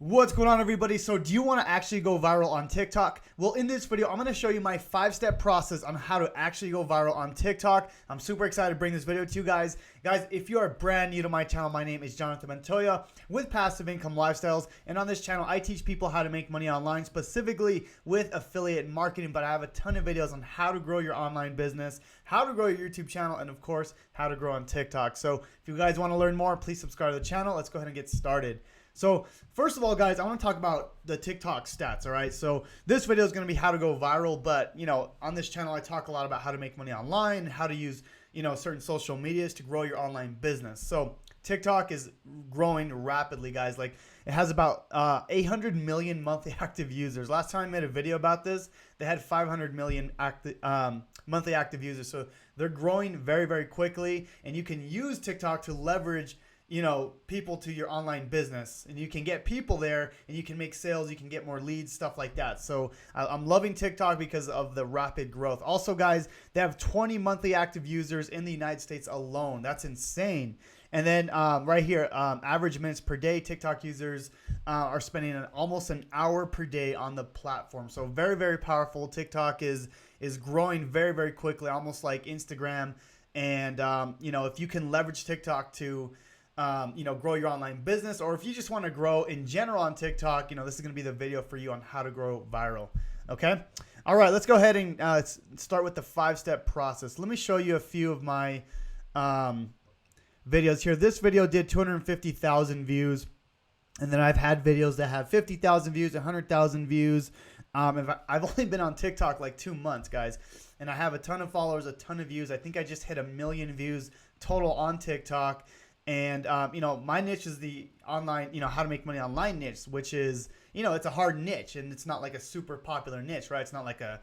What's going on, everybody? So do you want to actually go viral on TikTok? Well, in this video, I'm going to show you my 5-step process on how to actually go viral on TikTok. I'm super excited to bring this video to you guys. Guys, if you are brand new to my channel, my name is Jonathan Montoya with Passive Income Lifestyles. And on this channel, I teach people how to make money online, specifically with affiliate marketing. But I have a ton of videos on how to grow your online business, how to grow your YouTube channel, and of course, how to grow on TikTok. So if you guys want to learn more, please subscribe to the channel. Let's go ahead and get started. So first of all, guys, I want to talk about the TikTok stats, all right? So this video is going to be how to go viral, but, on this channel, I talk a lot about how to make money online, how to use, certain social medias to grow your online business. So TikTok is growing rapidly, guys. Like, it has about 800 million monthly active users. Last time I made a video about this, they had 500 million monthly active users. So they're growing very, very quickly, and you can use TikTok to leverage people to your online business, and you can get people there and you can make sales, you can get more leads, stuff like that. So I'm loving TikTok because of the rapid growth. Also, guys, they have 20 monthly active users in the United States alone. That's insane. And then right here, average minutes per day, TikTok users are spending almost an hour per day on the platform. So very, very powerful. TikTok is growing very, very quickly, almost like Instagram. And, if you can leverage TikTok to grow your online business, or if you just want to grow in general on TikTok, this is going to be the video for you on how to grow viral. Okay. All right, let's go ahead and start with the 5-step process. Let me show you a few of my videos here. This video did 250,000 views. And then I've had videos that have 50,000 views, 100,000 views. I've only been on TikTok like 2 months, guys. And I have a ton of followers, a ton of views. I think I just hit 1 million views total on TikTok. And, my niche is the online, how to make money online niche, which is, it's a hard niche, and it's not like a super popular niche, right? It's not like a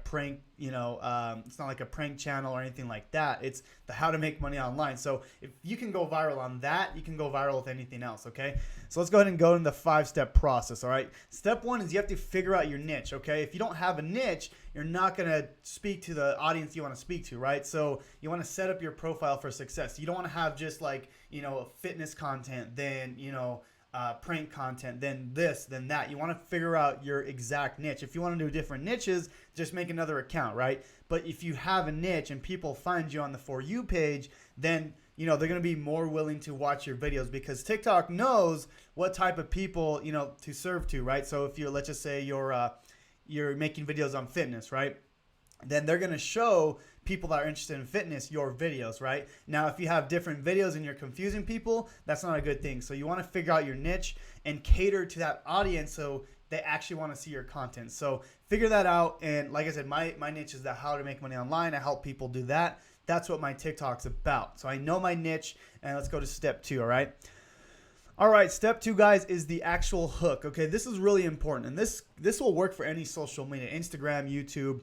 prank, it's not like a prank channel or anything like that. It's the how to make money online. So if you can go viral on that, you can go viral with anything else, okay? So let's go ahead and go into the 5-step process, all right? Step 1 is you have to figure out your niche, okay? If you don't have a niche, you're not going to speak to the audience you want to speak to, right? So you want to set up your profile for success. You don't want to have just like, fitness content, then, prank content, then this, then that. You want to figure out your exact niche. If you want to do different niches, just make another account, right? But if you have a niche and people find you on the For You page, then they're going to be more willing to watch your videos, because TikTok knows what type of people, to serve to, right? So if let's just say you're making videos on fitness, right? Then they're going to show people that are interested in fitness your videos, right? Now, if you have different videos and you're confusing people, that's not a good thing. So you want to figure out your niche and cater to that audience so they actually want to see your content. So figure that out. And like I said, my niche is the how to make money online. I help people do that. That's what my TikTok's about. So I know my niche, and let's go to step 2, all right? All right, step 2, guys, is the actual hook. Okay, this is really important, and this will work for any social media, Instagram, YouTube.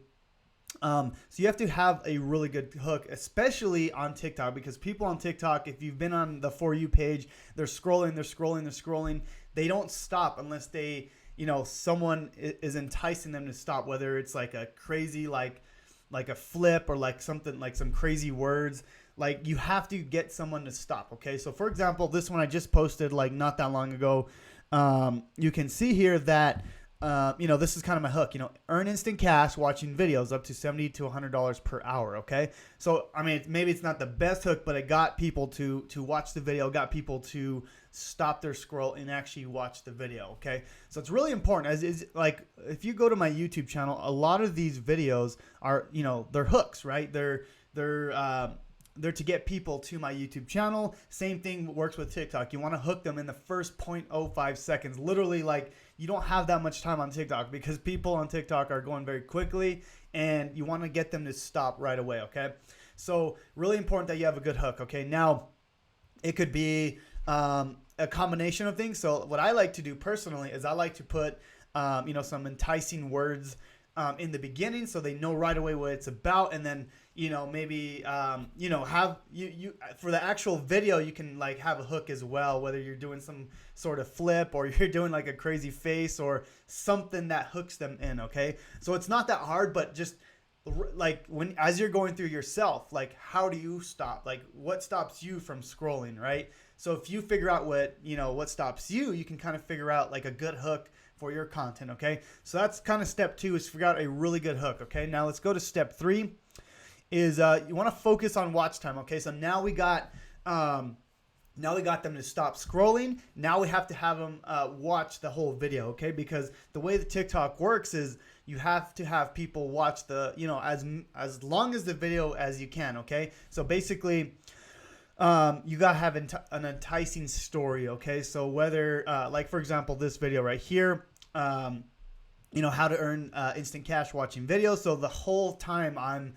So you have to have a really good hook, especially on TikTok, because people on TikTok, if you've been on the For You page, they're scrolling. They don't stop unless they, someone is enticing them to stop, whether it's like a crazy, like a flip, or like something like some crazy words. Like, you have to get someone to stop. Okay. So for example, this one I just posted like not that long ago. You can see here that, this is kind of my hook, earn instant cash watching videos up to $70 to $100 per hour. Okay. So, I mean, maybe it's not the best hook, but it got people to watch the video, got people to stop their scroll and actually watch the video. Okay. So it's really important, as is like, if you go to my YouTube channel, a lot of these videos are, they're hooks, right? They're to get people to my YouTube channel. Same thing works with TikTok. You want to hook them in the first 0.05 seconds. Literally, like, you don't have that much time on TikTok, because people on TikTok are going very quickly, and you want to get them to stop right away, okay? So really important that you have a good hook, okay? Now, it could be a combination of things. So what I like to do personally is I like to put, some enticing words in the beginning, so they know right away what it's about. And then, maybe, have you for the actual video, you can like have a hook as well, whether you're doing some sort of flip, or you're doing like a crazy face, or something that hooks them in. Okay. So it's not that hard, but just like when as you're going through yourself, like how do you stop? Like what stops you from scrolling, right? So if you figure out what stops you, you can kind of figure out like a good hook for your content, okay? So that's kind of step 2 is figure out a really good hook, okay? Now let's go to step 3 is you want to focus on watch time, okay? So now we got them to stop scrolling. Now we have to have them watch the whole video, okay? Because the way the TikTok works is you have to have people watch the, as long as the video as you can, okay? So basically, you gotta have an enticing story, okay? So whether, like for example, this video right here, how to earn instant cash watching videos. So the whole time I'm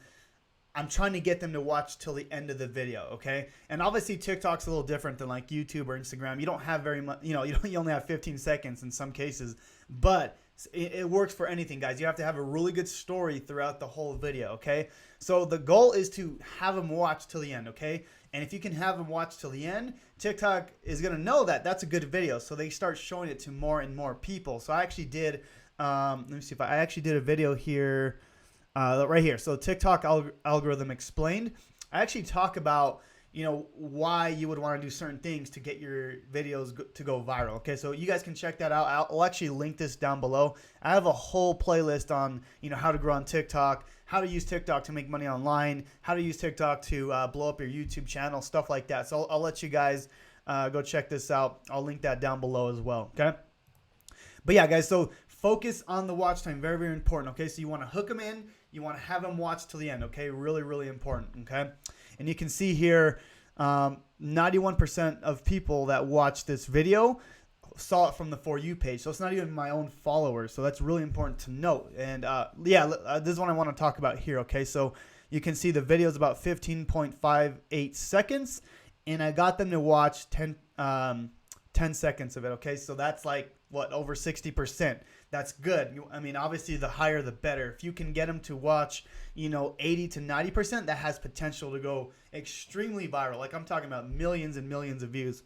trying to get them to watch till the end of the video, okay? And obviously TikTok's a little different than like YouTube or Instagram. You don't have very much, you only have 15 seconds in some cases, but it works for anything, guys. You have to have a really good story throughout the whole video, okay? So the goal is to have them watch till the end, okay? And if you can have them watch till the end, TikTok is going to know that that's a good video. So they start showing it to more and more people. So I actually did, let me see if I actually did a video here. Right here. So TikTok algorithm explained. I actually talk about, why you would want to do certain things to get your videos to go viral. Okay. So you guys can check that out. I'll actually link this down below. I have a whole playlist on, how to grow on TikTok, how to use TikTok to make money online, how to use TikTok to blow up your YouTube channel, stuff like that. So I'll let you guys go check this out. I'll link that down below as well. Okay. But yeah, guys, so focus on the watch time. Very, very important. Okay. So you want to hook them in. You want to have them watch till the end, okay? Really, really important, okay? And you can see here, 91% of people that watched this video saw it from the For You page. So it's not even my own followers. So that's really important to note. And this is what I want to talk about here, okay? So you can see the video is about 15.58 seconds. And I got them to watch 10 seconds of it, okay? So that's like, over 60%. That's good. Obviously the higher the better. If you can get them to watch, 80 to 90%, that has potential to go extremely viral. Like I'm talking about millions and millions of views.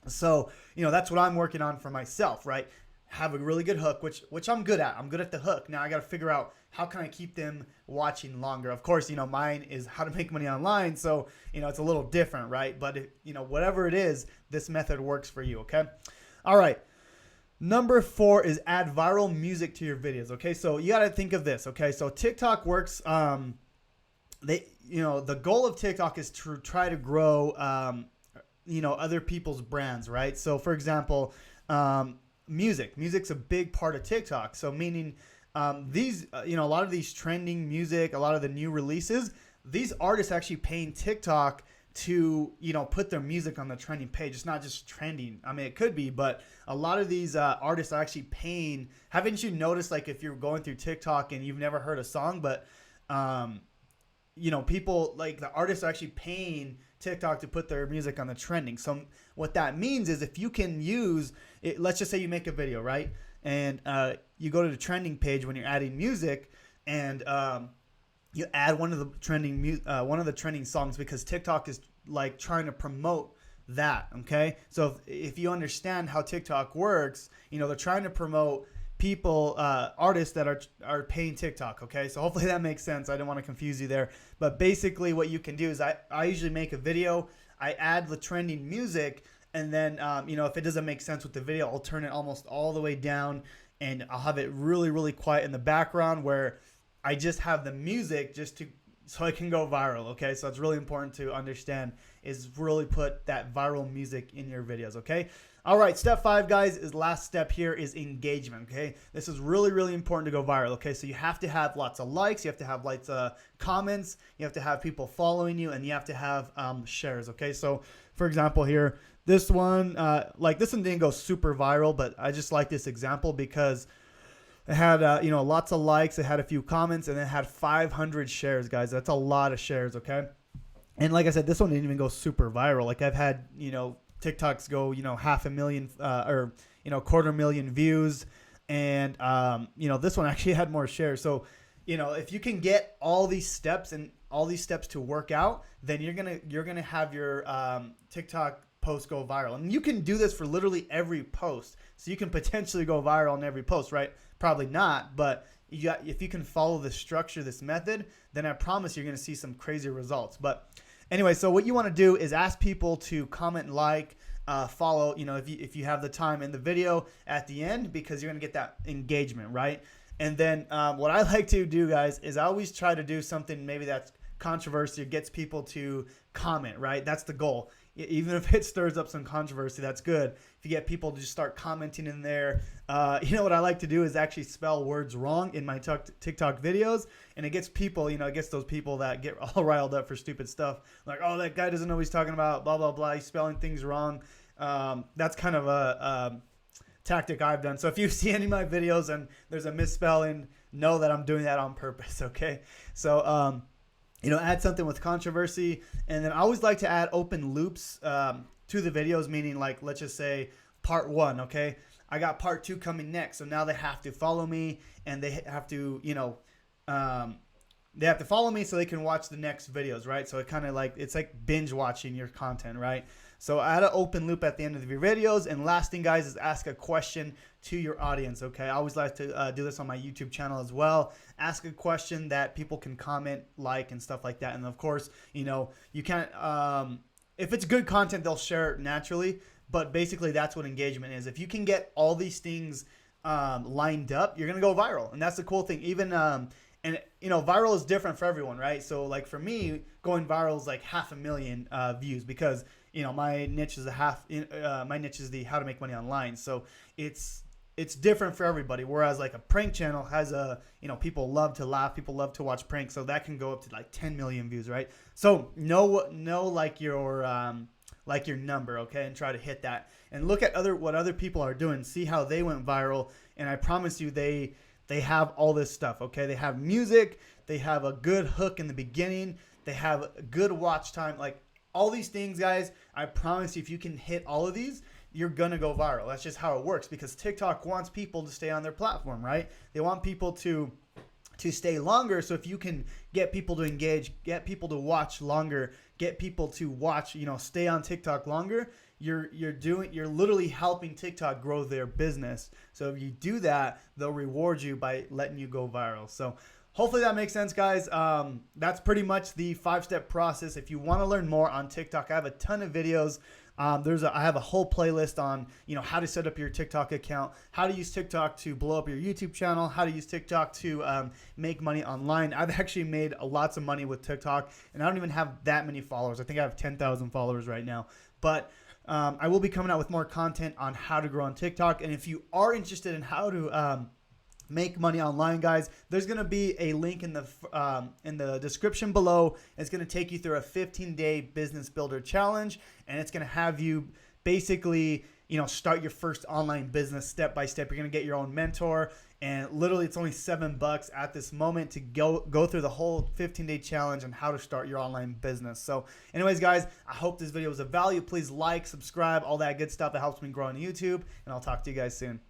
So, that's what I'm working on for myself, right? Have a really good hook, which I'm good at. I'm good at the hook. Now I got to figure out how can I keep them watching longer. Of course, mine is how to make money online. So, it's a little different, right? But, whatever it is, this method works for you, okay? All right. Number 4 is add viral music to your videos. Okay, so you got to think of this. Okay, so TikTok works. The goal of TikTok is to try to grow, other people's brands, right? So, for example, music's a big part of TikTok. So, meaning these, a lot of these trending music, a lot of the new releases, these artists actually paying TikTok to put their music on the trending page. It's not just trending. It could be, but a lot of these artists are actually paying. Haven't you noticed, like if you're going through TikTok and you've never heard a song, but people, like the artists are actually paying TikTok to put their music on the trending. So what that means is if you can use it, let's just say you make a video, right? And you go to the trending page when you're adding music, and you add one of the trending songs, because TikTok is like trying to promote that. Okay. So if you understand how TikTok works, they're trying to promote people, artists that are paying TikTok. Okay. So hopefully that makes sense. I didn't want to confuse you there, but basically what you can do is I usually make a video, I add the trending music, and then, if it doesn't make sense with the video, I'll turn it almost all the way down, and I'll have it really, really quiet in the background where I just have the music so I can go viral, okay? So it's really important to understand is really put that viral music in your videos, okay? All right, step 5, guys, is last step here is engagement, okay? This is really, really important to go viral, okay? So you have to have lots of likes, you have to have lots of comments, you have to have people following you, and you have to have shares, okay? So, for example here, this one didn't go super viral, but I just like this example because it had, lots of likes. It had a few comments, and it had 500 shares, guys. That's a lot of shares, okay? And like I said, this one didn't even go super viral. Like I've had, TikToks go, 500,000 or 250,000 views, and this one actually had more shares. So, if you can get all these steps to work out, then you're gonna have your TikTok post go viral. And you can do this for literally every post. So you can potentially go viral on every post, right? Probably not, but if you can follow this structure, this method, then I promise you're going to see some crazy results. But anyway, so what you want to do is ask people to comment, like, follow, if you have the time in the video at the end, because you're going to get that engagement, right? And then what I like to do, guys, is I always try to do something maybe that's controversy, gets people to comment, right? That's the goal. Even if it stirs up some controversy, that's good. If you get people to just start commenting in there, what I like to do is actually spell words wrong in my TikTok videos, and it gets people, it gets those people that get all riled up for stupid stuff, like, oh, that guy doesn't know what he's talking about, blah, blah, blah, he's spelling things wrong. That's kind of a tactic I've done. So if you see any of my videos and there's a misspelling, know that I'm doing that on purpose, okay? So, add something with controversy. And then I always like to add open loops to the videos, meaning, like, let's just say part 1, okay? I got part 2 coming next. So now they have to follow me, and they have to, they have to follow me so they can watch the next videos, right? So it's like binge watching your content, right? So add an open loop at the end of your videos. And last thing, guys, is ask a question to your audience, okay? I always like to do this on my YouTube channel as well. Ask a question that people can comment, like, and stuff like that. And of course, you can't, if it's good content, they'll share it naturally. But basically, that's what engagement is. If you can get all these things lined up, you're going to go viral. And that's the cool thing. Even, viral is different for everyone, right? So, like, for me, going viral is like 500,000 views, because my niche is the how to make money online. So it's different for everybody. Whereas like a prank channel has people love to laugh, people love to watch pranks, so that can go up to like 10 million views, right? So know like your number, okay, and try to hit that. And look at what other people are doing, see how they went viral, and I promise you they have all this stuff, okay? They have music, they have a good hook in the beginning, they have a good watch time, like all these things, guys. I promise you, if you can hit all of these, you're gonna go viral. That's just how it works, because TikTok wants people to stay on their platform, right? They want people to stay longer. So if you can get people to engage, get people to watch longer, get people to watch, stay on TikTok longer, you're literally helping TikTok grow their business. So if you do that, they'll reward you by letting you go viral. So hopefully that makes sense, guys. That's pretty much the 5-step process. If you want to learn more on TikTok, I have a ton of videos. I have a whole playlist on, how to set up your TikTok account, how to use TikTok to blow up your YouTube channel, how to use TikTok to make money online. I've actually made lots of money with TikTok, and I don't even have that many followers. I think I have 10,000 followers right now. But I will be coming out with more content on how to grow on TikTok. And if you are interested in how to make money online, guys, there's going to be a link in the description below. It's going to take you through a 15-day business builder challenge, and it's going to have you basically start your first online business step by step. You're going to get your own mentor, and literally it's only $7 at this moment to go through the whole 15-day challenge on how to start your online business. So anyways, guys, I hope this video was of value. Please like, subscribe, all that good stuff that helps me grow on YouTube, and I'll talk to you guys soon.